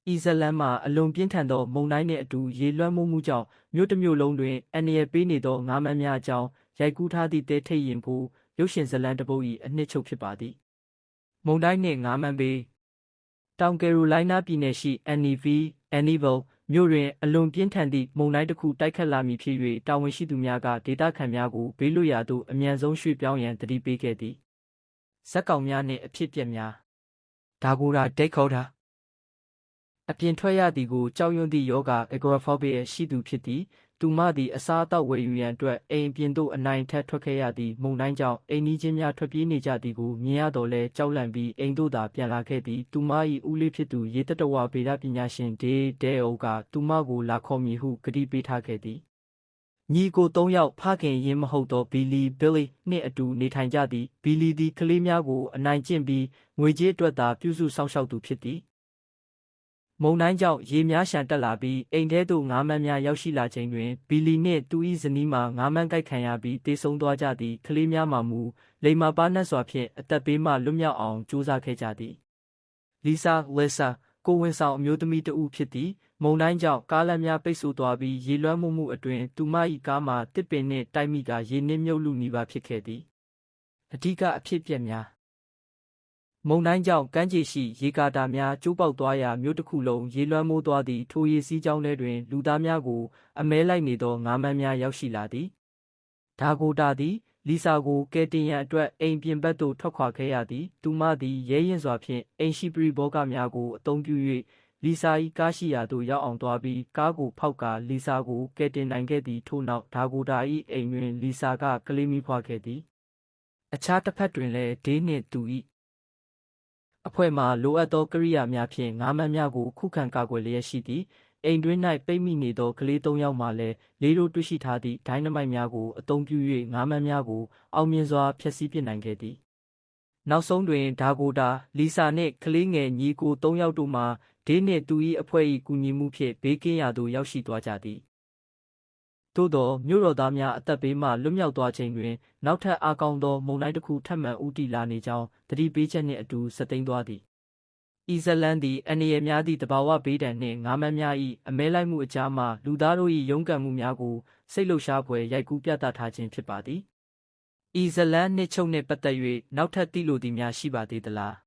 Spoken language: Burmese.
အီဇလန်မှာအလွန်ပြင်းထန်သောမုန်တိုင်းနှင့်အတူရေလွှမ်းမိုးမှုကြောင့်မြို့တစ်မြို့လုံးတွင်အန္တရာယ်ပေးနေသောငါးမန်းများအကြောင်းရိုက်ကူးထားသည့်တဲထိတ်ရင်ဖိုရုပ်ရှင်ဇာတ်လမ်းတစ်ပုဒ်၏အနှစ်ချုပ်ဖြစ်ပါသည်မုန်တိုင်းနှင့်ငါးမန်းဘေးတောင်ကယ်ရိုလိုင်းနားပြည်နယ်ရှိ Annieville မြို့တွင်အလွန်ပြင်းထန်သည့်မုန်တိုင်းတစ်ခုတိုက်ခတ်လာမည်ဖြစ်၍တာဝန်ရှိသူများကဒေသခံများကိုဘေးလွတ်ရာသို့အမြန်ဆုံးရွှေ့ပြောင်းရန်သတိပေးခဲ့သည်ဇက်ကောင်များနှင့်အဖြစ်အပျက်များဒါကိုဒိတ်ခေါ်တာအပြင်ထွက်ရသည်ကိုကြောက်ရွံ့သည့်ယောဂ agoraphobia ရှိသူဖြစ်သည်သူမသည်အစားအသောက်ဝယ်ယူရန်အတွက်အိမ်ပြင်သို့အနိုင်ထက်ထွက်ခဲ့ရသည်မုန်တိုင်းကြောင့်အိမ်နီးချင်းများထွက်ပြေးနေကြသည်ကိုမြင်ရတော့လဲကြောက်လန့်ပြီးအိမ်သို့သာပြန်လာခဲ့သည်သူမ၏ဦးလေးဖြစ်သူရေတတဝဗေဒပညာရှင်ဒေအိုကသူမကိုလာခေါ်မည်ဟုကတိပေးထားခဲ့သည်ညီကို၃ယောက်ဖခင်ရင်းမဟုတ်သောBillyနှင့်အတူနေထိုင်ကြသည်Billyသည်ကလေးများကိုအနိုင်ကျင့်ပြီးငွေကြေးအတွက်သာပြုစုစောင့်ရှောက်သူဖြစ်သည်မုန်တိုင်းကြောင့်ရေများလျှံတက်လာပြီးအိမ်ထဲသို့ငါးမန်းများရောက်ရှိလာချိန်တွင်ဘီလီနှင့်သူ၏ဇနီးမှာငါးမန်းကိုက်ခံရပြီးတေဆုံးသွားကြသည်ကလေးများမှာမူလိမ္မာပါးနပ်စွာဖြင့်အသက်ဘေးမှလွတ်မြောက်အောင်ကြိုးစားခဲ့ကြသည်လီဆာကိုဝန်ဆောင်အမျိုးသမီးတဦးဖြစ်သည်မုန်တိုင်းကြောင့်ကားလမ်းများပိတ်ဆို့သွားပြီးရေလွှမ်းမိုးမှုအတွင်သူမ၏ကားမှာတစ်ပင်နှင့်တိုက်မိကာရေနစ်မြုပ်လုနီးပါးဖြစ်ခဲ့သည်အဓိကအဖြစ်အပျက်များမုန်တိုင်းကြောင့်ကမ်းခြေရှိရေကာတာများကျိုးပေါက်သွားရာမြို့တစ်ခုလုံးရေလွှမ်းမိုးသွားသည့်ထိုရေစီးကြောင်းထဲတွင်လူသားများကိုအမဲလိုက်နေသောငါးမန်းများရောက်ရှိလာသည်ဒါကိုတာသည်လီဆာကိုကယ်တင်ရန်အတွက်အိမ်ပြင်ဘက်သို့ထွက်ခွာခဲ့ရသည်သူမသည်ရဲရင်စွာဖြင့်အိမ်ရှိပရိဘောဂများကိုအသုံးပြု၍လီဆာ၏ကားရှိရာသို့ရောက်အောင်သွားပြီးကားကိုဖောက်ကာလီဆာကိုကယ်တင်နိုင်ခဲ့သည်ထို့နောက်ဒါကိုတာ၏အိမ်တွင်လီဆာကကလေးမီးဖွားခဲ့သည်အခြားတစ်ဖက်တွင်လည်းဒေးနှင့်သူ၏အဖွဲ့မှလိုအပ်သောကိရိယာများဖြင့်ငါးမန်းများကိုခုခံကာကွယ်လျက်ရှိသည်အိမ်တွင်း၌ပိတ်မိနေသောကလေး၃ယောက်မှလည်းလေးတို့တွေ့ရှိထားသည့်ဒိုင်းနမိုက်များကိုအသုံးပြု၍ငါးမန်းများကိုအောင်မြင်စွာဖျက်ဆီးပစ်နိုင်ခဲ့သည်နောက်ဆုံးတွင်ဒါကိုတာလီဆာနှင့်ကလေးငယ်ညီကို၃ယောက်တို့မှဒေးနှင့်သူ၏အဖွဲ့၏ကူညီမှုဖြင့်ဘေးကင်းရာသို့ရောက်ရှိသွားကြသည်သို့သောမြို့တော်သားများအသက်ဘေးမှလွတ်မြောက်သွားချိန်တွင်နောက်ထပ်အားကောင်းသောမုန်တိုင်းတစ်ခုထပ်မံဦးတည်လာနေကြောင်းသတိပေးချက်နှင့်အတူဆက်သိမ်းသွားသည်အီဇလန်သည်အန္တရာယ်များသည့်တဘာဝဘေးဒဏ်နှင့်ငါးမန်းများ၏အမဲလိုက်မှုအကြားမှလူသားတို့၏ရုန်းကန်မှုများကိုစိတ်လှုပ်ရှားဖွယ်ရိုက်ကူးပြသထားခြင်းဖြစ်ပါသည်အီဇလန်နှစ်ချုပ်နှင့်ပတ်သက်၍နောက်ထပ်သိလိုသည်များရှိပါသေးသလား